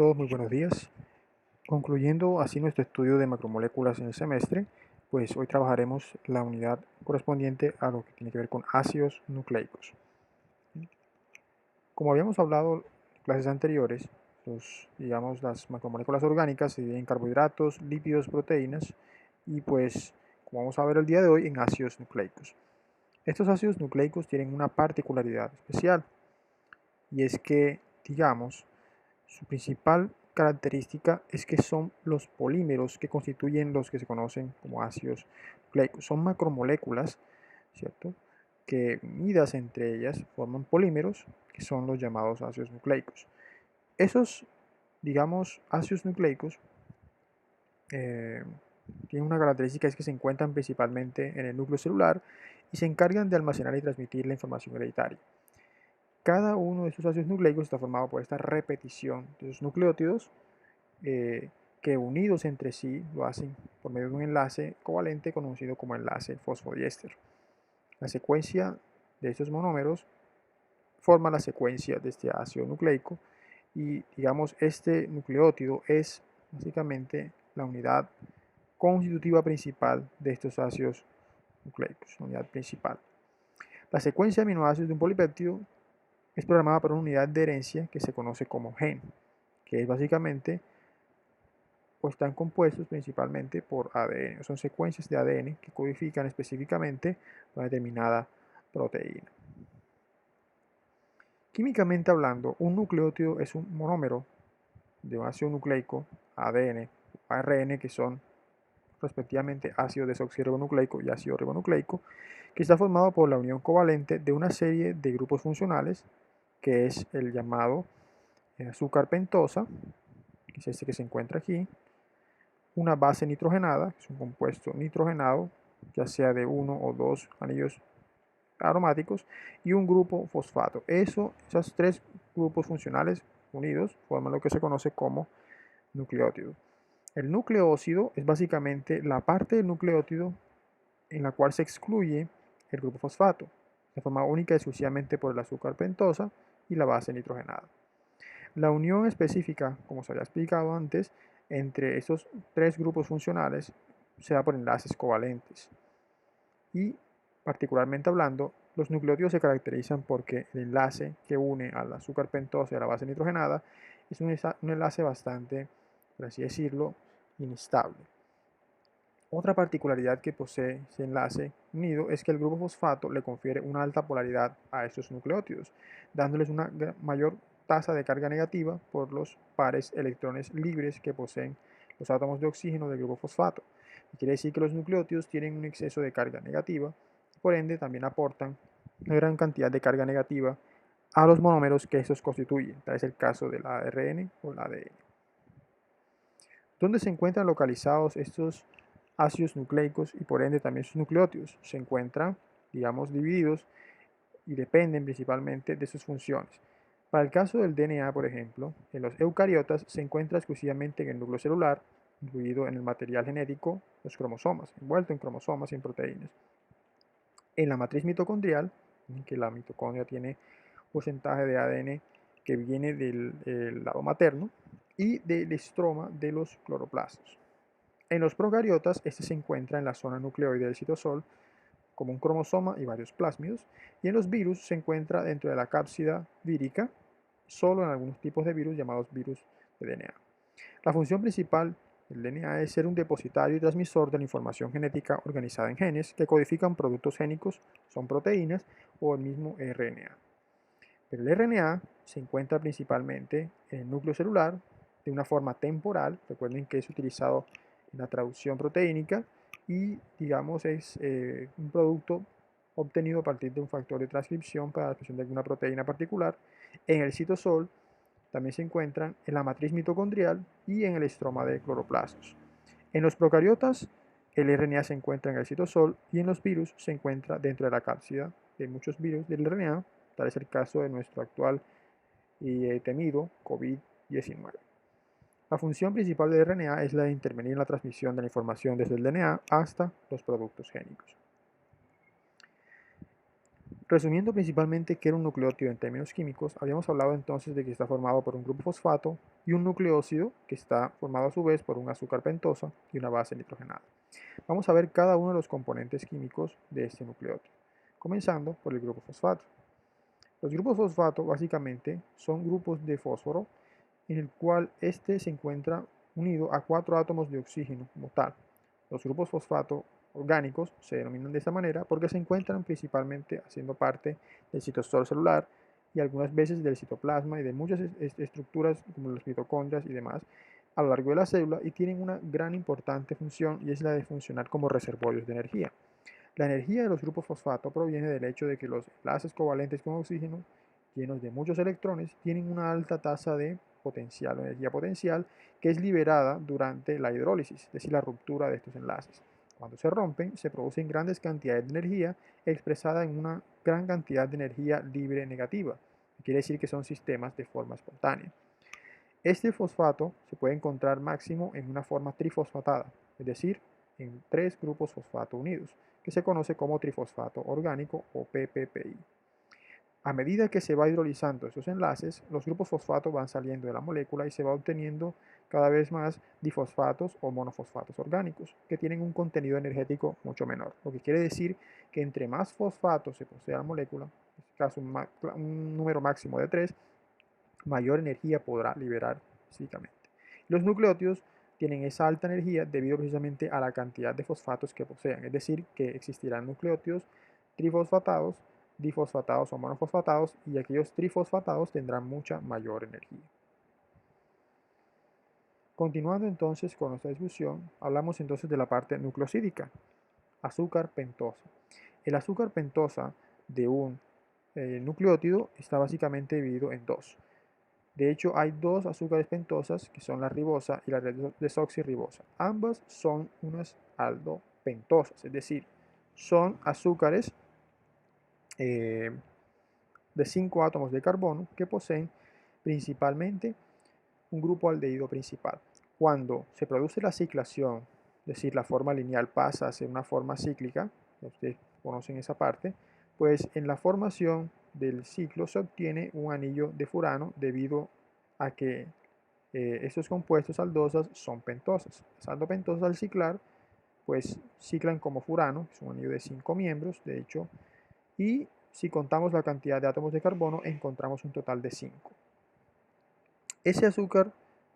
Todos muy buenos días. Concluyendo así nuestro estudio de macromoléculas en el semestre, pues hoy trabajaremos la unidad correspondiente a lo que tiene que ver con ácidos nucleicos. Como habíamos hablado en clases anteriores, las macromoléculas orgánicas se dividen en carbohidratos, lípidos, proteínas y pues, como vamos a ver el día de hoy, en ácidos nucleicos. Estos ácidos nucleicos tienen una particularidad especial y es que, digamos, su principal característica es que son los polímeros que constituyen los que se conocen como ácidos nucleicos. Son macromoléculas, ¿cierto?, que unidas entre ellas forman polímeros que son los llamados ácidos nucleicos. Esos, digamos, ácidos nucleicos eh, tienen una característica, es que se encuentran principalmente en el núcleo celular y se encargan de almacenar y transmitir la información hereditaria. Cada uno de estos ácidos nucleicos está formado por esta repetición de los nucleótidos que unidos entre sí lo hacen por medio de un enlace covalente conocido como enlace fosfodiéster. La secuencia de estos monómeros forma la secuencia de este ácido nucleico y digamos este nucleótido es básicamente la unidad constitutiva principal de estos ácidos nucleicos, la unidad principal. La secuencia de aminoácidos de un polipéptido es programada por una unidad de herencia que se conoce como gen, que es básicamente están compuestos principalmente por ADN. Son secuencias de ADN que codifican específicamente una determinada proteína. Químicamente hablando, un nucleótido es un monómero de un ácido nucleico, ADN, ARN, que son respectivamente ácido desoxirribonucleico y ácido ribonucleico, que está formado por la unión covalente de una serie de grupos funcionales, que es el llamado azúcar pentosa, que es este que se encuentra aquí, una base nitrogenada, que es un compuesto nitrogenado, ya sea de uno o dos anillos aromáticos, y un grupo fosfato. Esos tres grupos funcionales unidos forman lo que se conoce como nucleótido. El nucleósido es básicamente la parte del nucleótido en la cual se excluye el grupo fosfato, de forma única y exclusivamente por el azúcar pentosa y la base nitrogenada. La unión específica, como se había explicado antes, entre estos tres grupos funcionales se da por enlaces covalentes. Y, particularmente hablando, los nucleótidos se caracterizan porque el enlace que une al azúcar pentosa y a la base nitrogenada es un enlace bastante, por así decirlo, inestable. Otra particularidad que posee ese enlace unido es que el grupo fosfato le confiere una alta polaridad a estos nucleótidos, dándoles una mayor tasa de carga negativa por los pares electrones libres que poseen los átomos de oxígeno del grupo fosfato. Quiere decir que los nucleótidos tienen un exceso de carga negativa, por ende también aportan una gran cantidad de carga negativa a los monómeros que estos constituyen, tal es el caso del ARN o el ADN. ¿Dónde se encuentran localizados estos ácidos nucleicos y por ende también sus nucleótidos? Se encuentran, digamos, divididos y dependen principalmente de sus funciones. Para el caso del DNA, por ejemplo, en los eucariotas se encuentra exclusivamente en el núcleo celular, incluido en el material genético, los cromosomas, envuelto en cromosomas y en proteínas. En la matriz mitocondrial, en que la mitocondria tiene un porcentaje de ADN que viene del lado materno y del estroma de los cloroplastos. En los procariotas, este se encuentra en la zona nucleoide del citosol, como un cromosoma y varios plásmidos, y en los virus se encuentra dentro de la cápsida vírica, solo en algunos tipos de virus llamados virus de DNA. La función principal del DNA es ser un depositario y transmisor de la información genética organizada en genes que codifican productos génicos, son proteínas o el mismo RNA. Pero el RNA se encuentra principalmente en el núcleo celular de una forma temporal, recuerden que es utilizado en la traducción proteínica y digamos es un producto obtenido a partir de un factor de transcripción para la expresión de alguna proteína particular. En el citosol también se encuentran en la matriz mitocondrial y en el estroma de cloroplastos. En los procariotas, el RNA se encuentra en el citosol y en los virus se encuentra dentro de la cápsida de muchos virus del RNA, tal es el caso de nuestro actual y temido COVID-19. La función principal del RNA es la de intervenir en la transmisión de la información desde el DNA hasta los productos génicos. Resumiendo principalmente qué era un nucleótido en términos químicos, habíamos hablado entonces de que está formado por un grupo fosfato y un nucleósido que está formado a su vez por un azúcar pentosa y una base nitrogenada. Vamos a ver cada uno de los componentes químicos de este nucleótido, comenzando por el grupo fosfato. Los grupos fosfato básicamente son grupos de fósforo en el cual este se encuentra unido a 4 átomos de oxígeno como tal. Los grupos fosfato orgánicos se denominan de esta manera porque se encuentran principalmente haciendo parte del citosol celular y algunas veces del citoplasma y de muchas estructuras como las mitocondrias y demás a lo largo de la célula y tienen una gran importante función y es la de funcionar como reservorios de energía. La energía de los grupos fosfato proviene del hecho de que los enlaces covalentes con oxígeno, llenos de muchos electrones, tienen una alta tasa de potencial o energía potencial que es liberada durante la hidrólisis, es decir, la ruptura de estos enlaces. Cuando se rompen, se producen grandes cantidades de energía expresada en una gran cantidad de energía libre negativa. Quiere decir que son sistemas de forma espontánea. Este fosfato se puede encontrar máximo en una forma trifosfatada, es decir, en 3 grupos fosfato unidos, que se conoce como trifosfato orgánico o PPPI. A medida que se va hidrolizando esos enlaces, los grupos fosfato van saliendo de la molécula y se va obteniendo cada vez más difosfatos o monofosfatos orgánicos, que tienen un contenido energético mucho menor. Lo que quiere decir que entre más fosfatos se posee la molécula, en este caso un número máximo de 3, mayor energía podrá liberar físicamente. Los nucleótidos tienen esa alta energía debido precisamente a la cantidad de fosfatos que posean, es decir, que existirán nucleótidos trifosfatados, difosfatados o monofosfatados y aquellos trifosfatados tendrán mucha mayor energía. Continuando entonces con nuestra discusión, hablamos entonces de la parte nucleosídica, azúcar pentosa. El azúcar pentosa de un nucleótido está básicamente dividido en dos. De hecho, hay dos azúcares pentosas que son la ribosa y la desoxirribosa. Ambas son unas aldopentosas, es decir, son azúcares eh, de 5 átomos de carbono que poseen principalmente un grupo aldehído principal. Cuando se produce la ciclación, es decir, la forma lineal pasa a ser una forma cíclica, ustedes conocen esa parte, pues en la formación del ciclo se obtiene un anillo de furano debido a que estos compuestos aldosas son pentosas. Las aldopentosas al ciclar, pues ciclan como furano, es un anillo de 5 miembros, de hecho, y si contamos la cantidad de átomos de carbono, encontramos un total de 5. Ese azúcar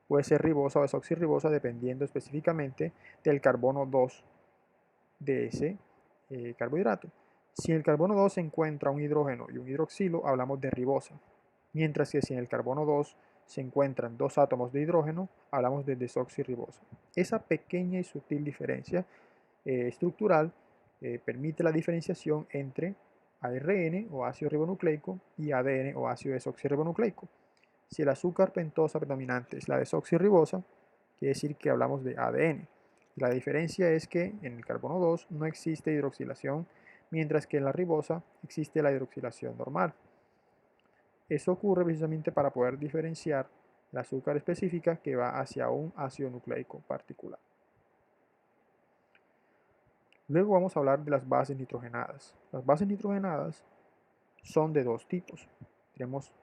puede ser ribosa o desoxirribosa dependiendo específicamente del carbono 2 de ese carbohidrato. Si en el carbono 2 se encuentra un hidrógeno y un hidroxilo, hablamos de ribosa, mientras que si en el carbono 2 se encuentran dos átomos de hidrógeno, hablamos de desoxirribosa. Esa pequeña y sutil diferencia estructural permite la diferenciación entre ARN o ácido ribonucleico y ADN o ácido desoxirribonucleico. Si el azúcar pentosa predominante es la desoxirribosa, quiere decir que hablamos de ADN. La diferencia es que en el carbono 2 no existe hidroxilación, mientras que en la ribosa existe la hidroxilación normal. Eso ocurre precisamente para poder diferenciar el azúcar específica que va hacia un ácido nucleico particular. Luego vamos a hablar de las bases nitrogenadas. Las bases nitrogenadas son de dos tipos. Tenemos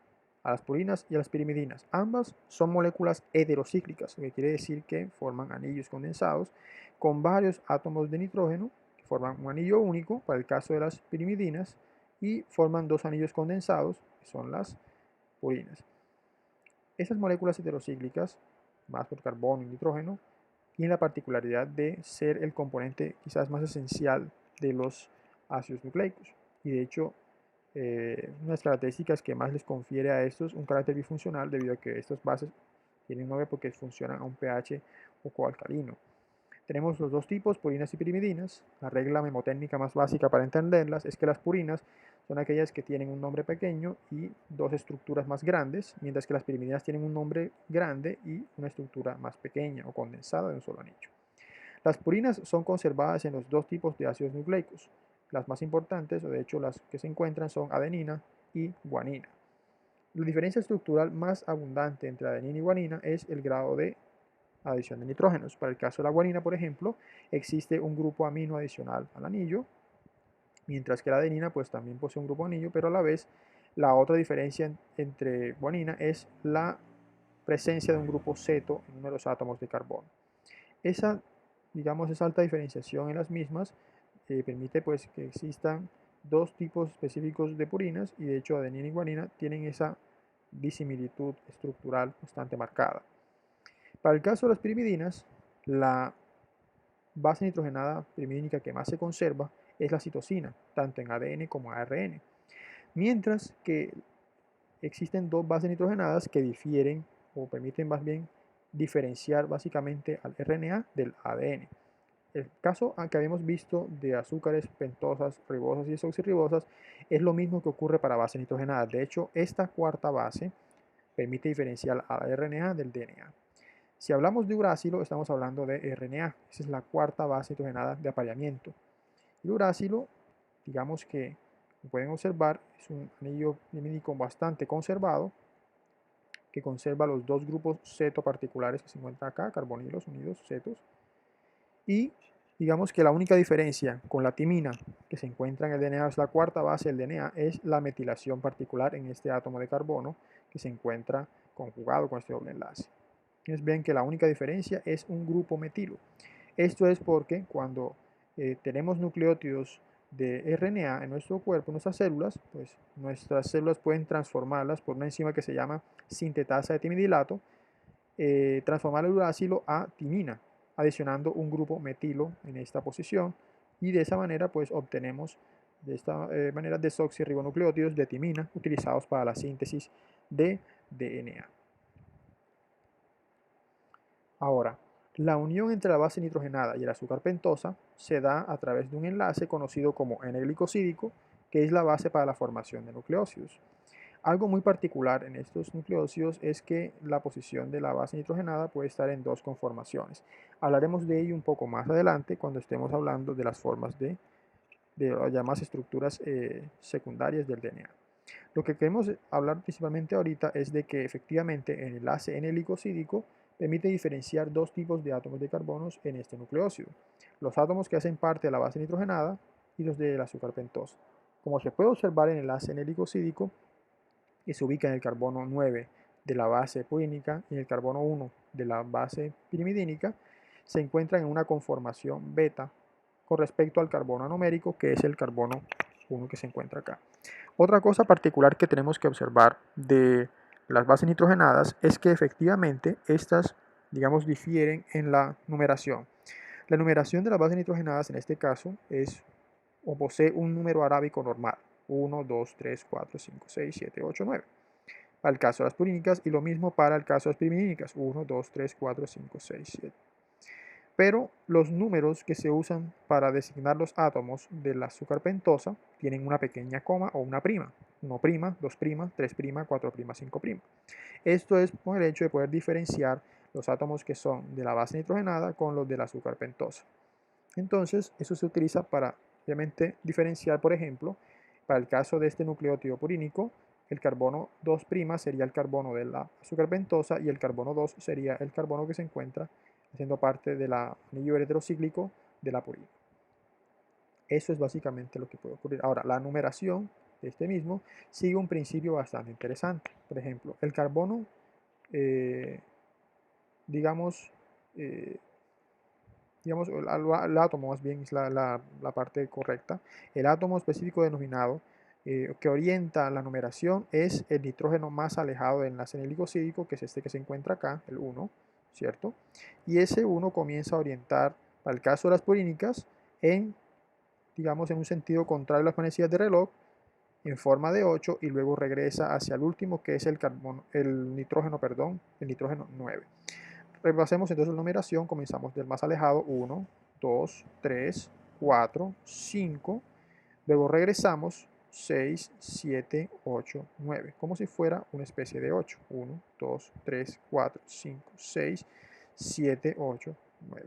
a las purinas y a las pirimidinas. Ambas son moléculas heterocíclicas, lo que quiere decir que forman anillos condensados con varios átomos de nitrógeno, que forman un anillo único para el caso de las pirimidinas, y forman dos anillos condensados, que son las purinas. Estas moléculas heterocíclicas, más por carbono y nitrógeno, tienen la particularidad de ser el componente quizás más esencial de los ácidos nucleicos. Y de hecho, una de las características que más les confiere a estos un carácter bifuncional debido a que estas bases tienen 9 porque funcionan a un pH poco alcalino. Tenemos los dos tipos, purinas y pirimidinas. La regla memotécnica más básica para entenderlas es que las purinas son aquellas que tienen un nombre pequeño y dos estructuras más grandes, mientras que las pirimidinas tienen un nombre grande y una estructura más pequeña o condensada de un solo anillo. Las purinas son conservadas en los dos tipos de ácidos nucleicos. Las más importantes, o de hecho las que se encuentran, son adenina y guanina. La diferencia estructural más abundante entre adenina y guanina es el grado de adición de nitrógenos. Para el caso de la guanina, por ejemplo, existe un grupo amino adicional al anillo mientras que la adenina pues también posee un grupo anillo, pero a la vez la otra diferencia entre guanina es la presencia de un grupo ceto en uno de los átomos de carbono. Esa, digamos, esa alta diferenciación en las mismas permite pues que existan dos tipos específicos de purinas y de hecho adenina y guanina tienen esa disimilitud estructural bastante marcada. Para el caso de las pirimidinas, la base nitrogenada pirimidínica que más se conserva es la citosina, tanto en ADN como ARN, mientras que existen dos bases nitrogenadas que difieren o permiten más bien diferenciar básicamente al RNA del ADN. El caso que habíamos visto de azúcares pentosas, ribosas y desoxirribosas es lo mismo que ocurre para bases nitrogenadas. De hecho, esta cuarta base permite diferenciar al RNA del DNA. Si hablamos de uracilo, estamos hablando de RNA. Esa es la cuarta base nitrogenada de apareamiento. El uracilo, digamos que, como pueden observar, es un anillo pirimídico bastante conservado, que conserva los dos grupos ceto particulares que se encuentran acá, carbonilos unidos, cetos. Y digamos que la única diferencia con la timina que se encuentra en el DNA, es la cuarta base del DNA, es la metilación particular en este átomo de carbono que se encuentra conjugado con este doble enlace. Ven que la única diferencia es un grupo metilo. Esto es porque cuando tenemos nucleótidos de RNA en nuestro cuerpo, en nuestras células, pues nuestras células pueden transformarlas por una enzima que se llama sintetasa de timidilato, transformar el uracilo a timina, adicionando un grupo metilo en esta posición, y de esa manera pues obtenemos de esta manera desoxirribonucleótidos de timina utilizados para la síntesis de DNA. Ahora, la unión entre la base nitrogenada y el azúcar pentosa se da a través de un enlace conocido como N-glicosídico, que es la base para la formación de nucleósidos. Algo muy particular en estos nucleósidos es que la posición de la base nitrogenada puede estar en dos conformaciones. Hablaremos de ello un poco más adelante cuando estemos hablando de las formas de las llamadas estructuras secundarias del DNA. Lo que queremos hablar principalmente ahorita es de que efectivamente el enlace N-glicosídico permite diferenciar dos tipos de átomos de carbonos en este nucleósido: los átomos que hacen parte de la base nitrogenada y los del azúcar pentosa. Como se puede observar en el enlace N-glicosídico, que se ubica en el carbono 9 de la base purínica y en el carbono 1 de la base pirimidínica, se encuentran en una conformación beta con respecto al carbono anomérico, que es el carbono 1 que se encuentra acá. Otra cosa particular que tenemos que observar de las bases nitrogenadas es que efectivamente estas, digamos, difieren en la numeración. La numeración de las bases nitrogenadas en este caso es o posee un número arábico normal: 1, 2, 3, 4, 5, 6, 7, 8, 9. Para el caso de las purínicas, y lo mismo para el caso de las pirimidínicas: 1, 2, 3, 4, 5, 6, 7. Pero los números que se usan para designar los átomos del azúcar pentosa tienen una pequeña coma o una prima: 1', 2', 3', 4', 5'. Esto es por el hecho de poder diferenciar los átomos que son de la base nitrogenada con los del azúcar pentosa. Entonces, eso se utiliza para, obviamente, diferenciar, por ejemplo, para el caso de este nucleótido purínico, el carbono 2' sería el carbono de la azúcar pentosa y el carbono 2 sería el carbono que se encuentra haciendo parte del anillo heterocíclico de la purina. Eso es básicamente lo que puede ocurrir. Ahora, la numeración de este mismo sigue un principio bastante interesante. Por ejemplo, el carbono, digamos, el átomo más bien es la parte correcta. El átomo específico denominado que orienta la numeración es el nitrógeno más alejado del enlace N-glicosídico, que es este que se encuentra acá, el 1, ¿cierto? Y ese 1 comienza a orientar, para el caso de las purínicas, digamos, en un sentido contrario a las manecillas de reloj, en forma de 8, y luego regresa hacia el último, que es el nitrógeno 9. Repasemos entonces la numeración, comenzamos del más alejado: 1, 2, 3, 4, 5, luego regresamos 6, 7, 8, 9, como si fuera una especie de 8: 1, 2, 3, 4, 5, 6, 7, 8, 9.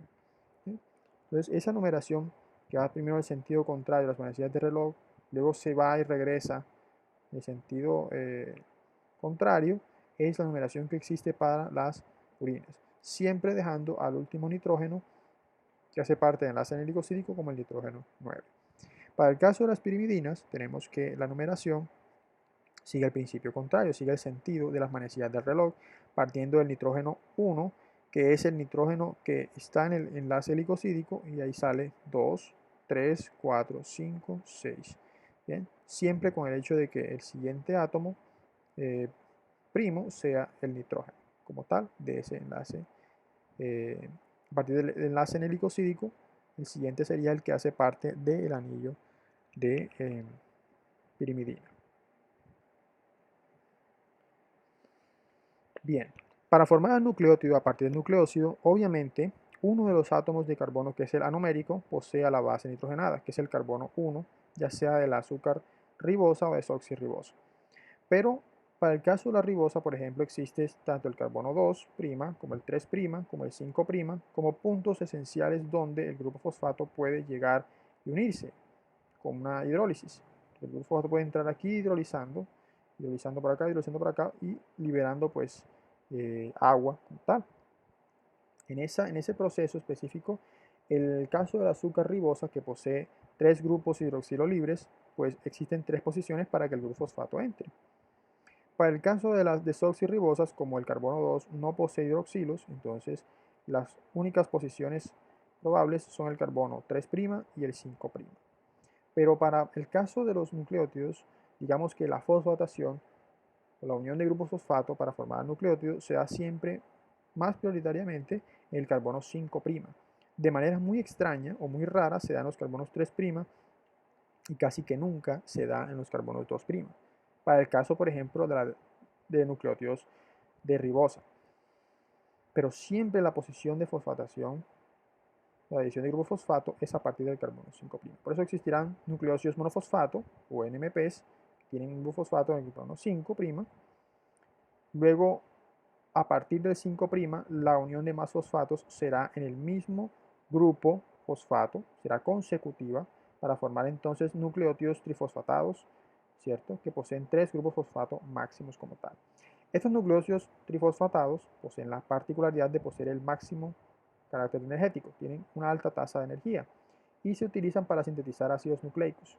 Entonces esa numeración que va primero en el sentido contrario a las manecillas de reloj, luego se va y regresa en el sentido contrario, es la numeración que existe para las purinas, siempre dejando al último nitrógeno que hace parte del enlace N-glicosídico como el nitrógeno 9. Para el caso de las pirimidinas, tenemos que la numeración sigue el principio contrario, sigue el sentido de las manecillas del reloj, partiendo del nitrógeno 1, que es el nitrógeno que está en el enlace helicosídico, y ahí sale 2, 3, 4, 5, 6. Bien, siempre con el hecho de que el siguiente átomo primo sea el nitrógeno, como tal, de ese enlace. A partir del enlace en helicosídico, el siguiente sería el que hace parte del anillo de pirimidina. Bien, para formar el nucleótido a partir del nucleósido, obviamente, uno de los átomos de carbono, que es el anomérico, posee la base nitrogenada, que es el carbono 1, ya sea del azúcar ribosa o desoxirribosa. Pero para el caso de la ribosa, por ejemplo, existe tanto el carbono 2', como el 3', como el 5', como puntos esenciales donde el grupo fosfato puede llegar y unirse con una hidrólisis. El grupo fosfato puede entrar aquí hidrolizando por acá y liberando pues agua como tal. En ese proceso específico, el caso del azúcar ribosa, que posee 3 grupos hidroxilo libres, pues existen 3 posiciones para que el grupo fosfato entre. Para el caso de las desoxirribosas, como el carbono 2 no posee hidroxilos, entonces las únicas posiciones probables son el carbono 3' y el 5'. Pero para el caso de los nucleótidos, digamos que la fosfatación o la unión de grupos fosfato para formar el nucleótido se da siempre más prioritariamente en el carbono 5'. De manera muy extraña o muy rara se da en los carbonos 3' y casi que nunca se da en los carbonos 2'. Para el caso, por ejemplo, de nucleótidos de ribosa. Pero siempre la posición de fosfatación, la adición de grupo fosfato, es a partir del carbono 5'. Por eso existirán nucleósidos monofosfato o NMPs que tienen un grupo fosfato en el carbono 5'. Luego, a partir del 5', la unión de más fosfatos será en el mismo grupo fosfato, será consecutiva para formar entonces nucleótidos trifosfatados, ¿cierto? Que poseen 3 grupos fosfato máximos como tal. Estos nucleósidos trifosfatados poseen la particularidad de poseer el máximo carácter energético, tienen una alta tasa de energía y se utilizan para sintetizar ácidos nucleicos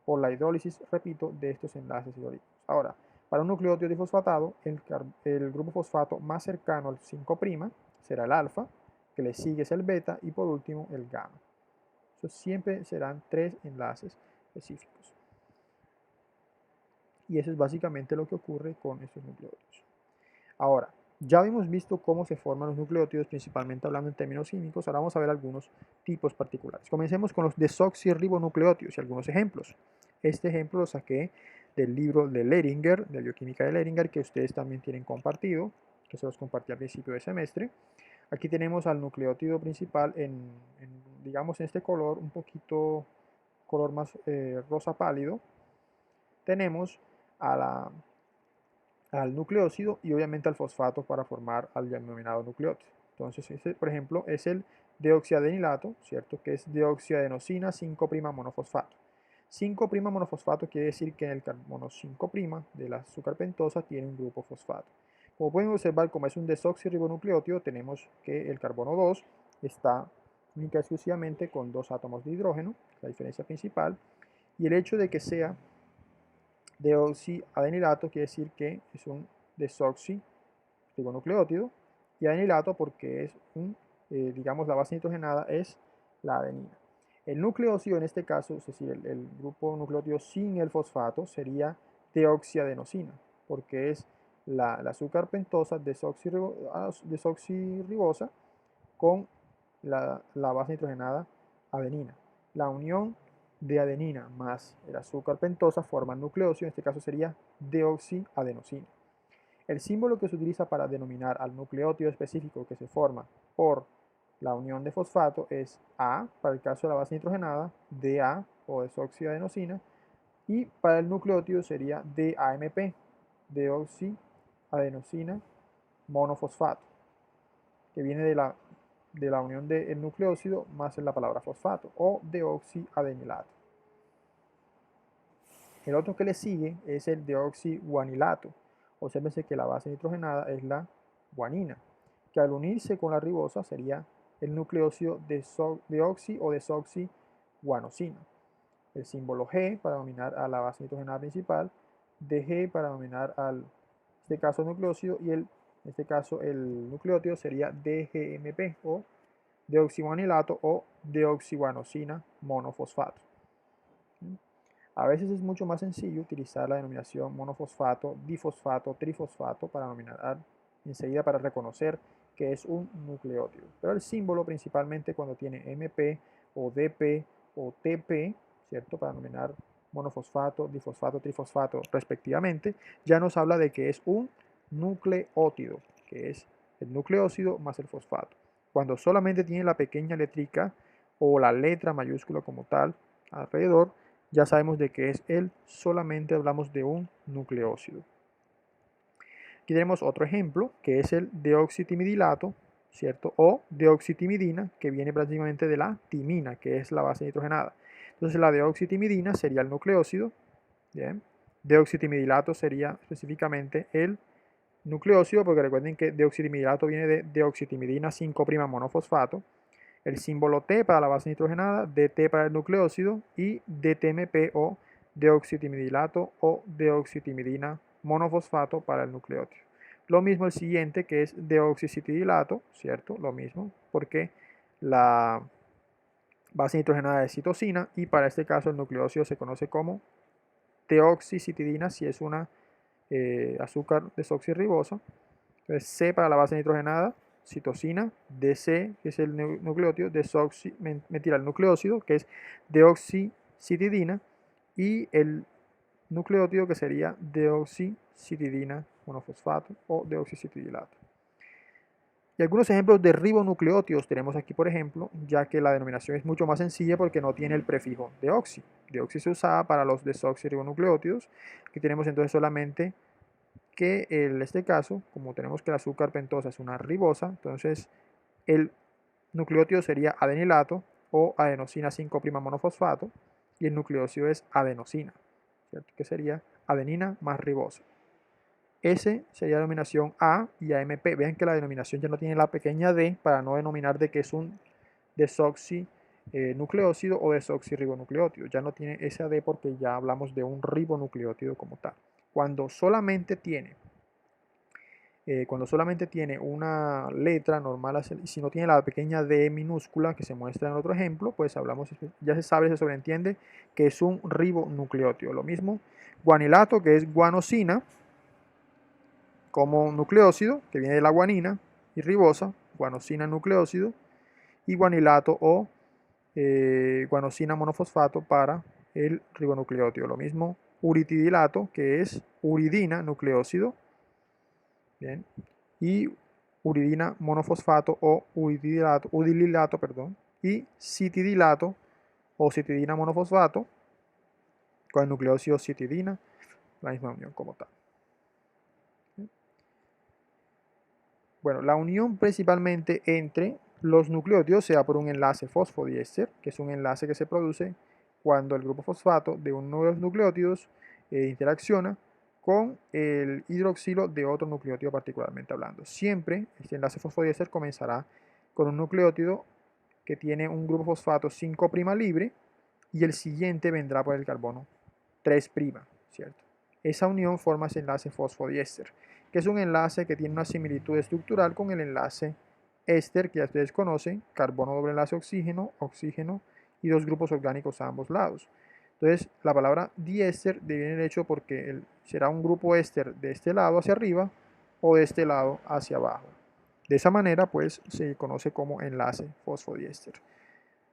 por la hidrólisis, repito, de estos enlaces hidrolíticos. Ahora, para un nucleótido difosfatado, el grupo fosfato más cercano al 5' será el alfa, que le sigue es el beta y por último el gamma. Eso siempre serán 3 enlaces específicos. Y eso es básicamente lo que ocurre con estos nucleótidos. Ahora, ya hemos visto cómo se forman los nucleótidos, principalmente hablando en términos químicos. Ahora vamos a ver algunos tipos particulares. Comencemos con los desoxirribonucleótidos y algunos ejemplos. Este ejemplo lo saqué del libro de Leringer, de Bioquímica de Leringer, que ustedes también tienen compartido, que se los compartí al principio de semestre. Aquí tenemos al nucleótido principal digamos, en este color, un poquito color más rosa pálido. Tenemos al nucleósido y obviamente al fosfato para formar al denominado nucleótido. Entonces, este, por ejemplo, es el deoxiadenilato, ¿cierto? Que es deoxiadenosina 5' monofosfato. 5' monofosfato quiere decir que en el carbono 5' del azúcar pentosa tiene un grupo fosfato. Como pueden observar, como es un desoxirribonucleótido, tenemos que el carbono 2 está única y exclusivamente con 2 átomos de hidrógeno, la diferencia principal, y el hecho de que sea deoxiadenilato quiere decir que es un desoxirribonucleótido, y adenilato porque es digamos, la base nitrogenada es la adenina. El nucleósido en este caso, es decir, el grupo nucleótido sin el fosfato, sería deoxiadenosina, porque es la azúcar pentosa desoxirribosa con la base nitrogenada adenina. La unión de adenina más el azúcar pentosa forma el nucleósido, en este caso sería deoxiadenosina. El símbolo que se utiliza para denominar al nucleótido específico que se forma por la unión de fosfato es A, para el caso de la base nitrogenada, DA o desoxiadenosina, y para el nucleótido sería DAMP, deoxiadenosina monofosfato, que viene de la unión del nucleósido más en la palabra fosfato, o deoxiadenilato. El otro que le sigue es el deoxiguanilato. Obsérvense que la base nitrogenada es la guanina, que al unirse con la ribosa sería el nucleósido deoxi o desoxiguanosina. el símbolo G para denominar a la base nitrogenada principal, DG para denominar al, en este caso, nucleósido, y en este caso el nucleótido sería DGMP o deoxiguanilato o deoxiguanosina monofosfato. A veces es mucho más sencillo utilizar la denominación monofosfato, difosfato, trifosfato para denominar enseguida para reconocer que es un nucleótido. Pero el símbolo principalmente cuando tiene MP o DP o TP, ¿cierto? Para denominar monofosfato, difosfato, trifosfato respectivamente, ya nos habla de que es un nucleótido, que es el nucleósido más el fosfato. Cuando solamente tiene la pequeña letrica o la letra mayúscula como tal alrededor, ya sabemos de qué es él, solamente hablamos de un nucleósido. Aquí tenemos otro ejemplo, que es el deoxitimidinato, ¿cierto? O deoxitimidina, que viene prácticamente de la timina, que es la base nitrogenada. Entonces la deoxitimidina sería el nucleósido, ¿bien? Deoxitimidinato sería específicamente el nucleósido, porque recuerden que deoxitimidinato viene de deoxitimidina 5' monofosfato. El símbolo T para la base nitrogenada, DT para el nucleósido y DTMP o deoxitimidinato o deoxitimidina monofosfato para el nucleótido. Lo mismo el siguiente que es deoxicitidilato, ¿cierto? Lo mismo porque la base nitrogenada es citosina y para este caso el nucleósido se conoce como deoxicitidina si es una azúcar desoxirribosa. Entonces C para la base nitrogenada, citosina, DC, que es el nucleótido, el nucleósido, que es deoxicitidina, y el nucleótido que sería deoxicitidina monofosfato o deoxicitidilato. Y algunos ejemplos de ribonucleótidos tenemos aquí, por ejemplo, ya que la denominación es mucho más sencilla porque no tiene el prefijo deoxi. Deoxi se usaba para los desoxirribonucleótidos. Aquí tenemos entonces solamente que en este caso, como tenemos que el azúcar pentosa es una ribosa, entonces el nucleótido sería adenilato o adenosina 5' monofosfato y el nucleósido es adenosina, ¿cierto? Que sería adenina más ribosa. S sería la denominación A y AMP. Vean que la denominación ya no tiene la pequeña d para no denominar de que es un desoxi nucleósido o desoxirribonucleótido. Ya no tiene esa d porque ya hablamos de un ribonucleótido como tal. Cuando solamente tiene una letra normal, y si no tiene la pequeña d minúscula que se muestra en el otro ejemplo, pues hablamos, ya se sabe, se sobreentiende que es un ribonucleótido. Lo mismo, guanilato, que es guanosina, como nucleósido, que viene de la guanina, y ribosa, guanosina nucleósido, y guanilato o guanosina monofosfato para el ribonucleótido. Lo mismo, uritidilato, que es uridina nucleósido, bien, y uridina monofosfato o udililato, perdón, y citidilato o citidina monofosfato con el nucleósido citidina, la misma unión como tal. Bueno, la unión principalmente entre los nucleótidos se da por un enlace fosfodiéster, que es un enlace que se produce cuando el grupo fosfato de uno de los nucleótidos interacciona con el hidroxilo de otro nucleótido particularmente hablando. Siempre este enlace fosfodiéster comenzará con un nucleótido que tiene un grupo fosfato 5' libre y el siguiente vendrá por el carbono 3', ¿cierto? Esa unión forma ese enlace fosfodiéster, que es un enlace que tiene una similitud estructural con el enlace éster que ya ustedes conocen, carbono doble enlace oxígeno, oxígeno y dos grupos orgánicos a ambos lados. Entonces, la palabra diéster viene del hecho porque será un grupo éster de este lado hacia arriba o de este lado hacia abajo. De esa manera, pues, se conoce como enlace fosfodiéster.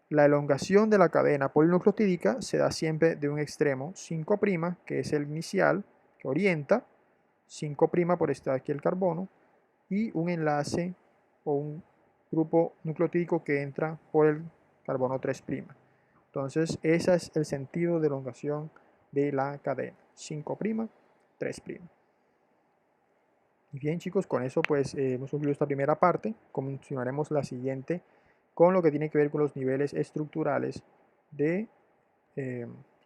La elongación de la cadena polinucleotídica se da siempre de un extremo 5', que es el inicial, que orienta, 5' por estar aquí el carbono, y un enlace o un grupo nucleotídico que entra por el carbono 3'. Entonces, ese es el sentido de elongación de la cadena, 5', 3'. Y bien, chicos, con eso pues hemos concluido esta primera parte. Continuaremos la siguiente con lo que tiene que ver con los niveles estructurales de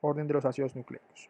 orden de los ácidos nucleicos.